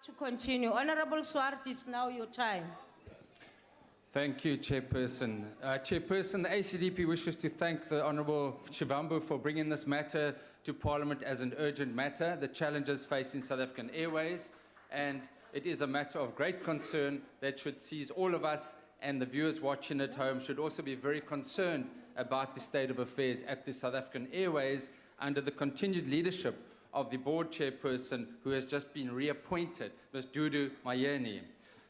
To continue. Honorable Swart, it's now your time. Thank you, Chairperson. Chairperson, the ACDP wishes to thank the Honourable Shivambu for bringing this matter to Parliament as an urgent matter, the challenges facing South African Airways, and it is a matter of great concern that should seize all of us, and the viewers watching at home should also be very concerned about the state of affairs at the South African Airways under the continued leadership of the board chairperson who has just been reappointed, Ms. Dudu Mayeni.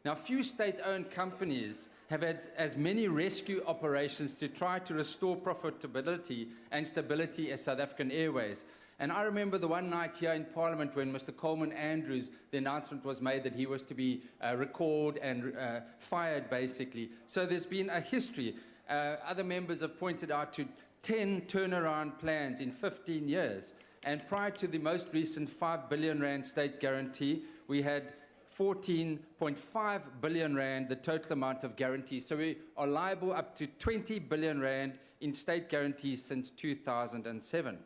Now, few state-owned companies have had as many rescue operations to try to restore profitability and stability as South African Airways. And I remember the one night here in Parliament when Mr. Coleman Andrews, the announcement was made that he was to be recalled and fired, basically. So there's been a history. Other members have pointed out to 10 turnaround plans in 15 years. And prior to the most recent 5 billion rand state guarantee, we had 14.5 billion rand, the total amount of guarantees. So we are liable up to 20 billion rand in state guarantees since 2007.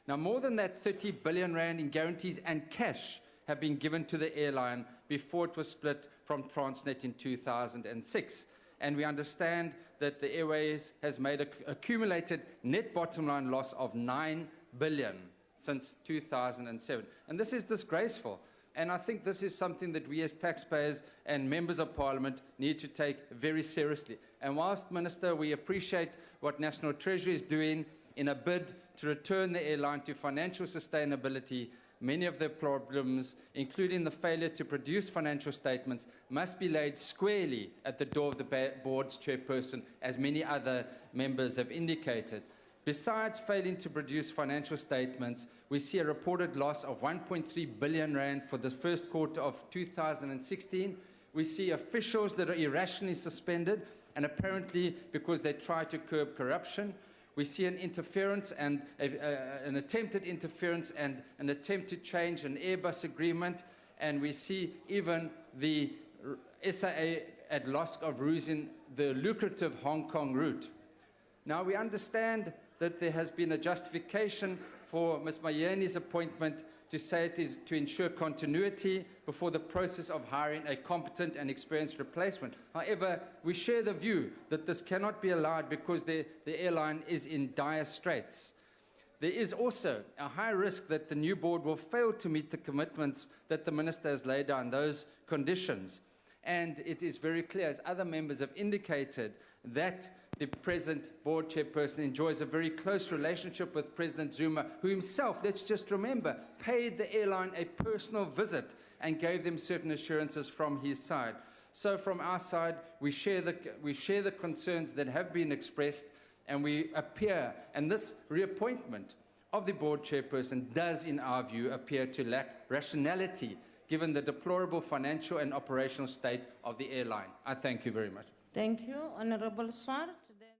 Now, more than that, 30 billion rand in guarantees and cash have been given to the airline before it was split from Transnet in 2006. And we understand that the Airways has made an accumulated net bottom line loss of 9 billion since 2007. And this is disgraceful. And I think this is something that we as taxpayers and members of Parliament need to take very seriously. And whilst, Minister, we appreciate what National Treasury is doing in a bid to return the airline to financial sustainability, many of the problems, including the failure to produce financial statements, must be laid squarely at the door of the board's chairperson, as many other members have indicated. Besides failing to produce financial statements, we see a reported loss of 1.3 billion rand for the first quarter of 2016. We see officials that are irrationally suspended, and apparently because they try to curb corruption. We see an interference and an attempted interference and an attempt to change an Airbus agreement, and we see even the SAA at loss of using the lucrative Hong Kong route. Now, we understand that there has been a justification for Ms. Mayeni's appointment to say it is to ensure continuity before the process of hiring a competent and experienced replacement. However, we share the view that this cannot be allowed because the airline is in dire straits. There is also a high risk that the new board will fail to meet the commitments that the Minister has laid down, those conditions. And it is very clear, as other members have indicated, that the present board chairperson enjoys a very close relationship with President Zuma, who himself, let's just remember, paid the airline a personal visit and gave them certain assurances from his side. So from our side, we share the concerns that have been expressed, and we appear, and this reappointment of the board chairperson does, in our view, appear to lack rationality, given the deplorable financial and operational state of the airline. I thank you very much. Thank you, Honorable Swart.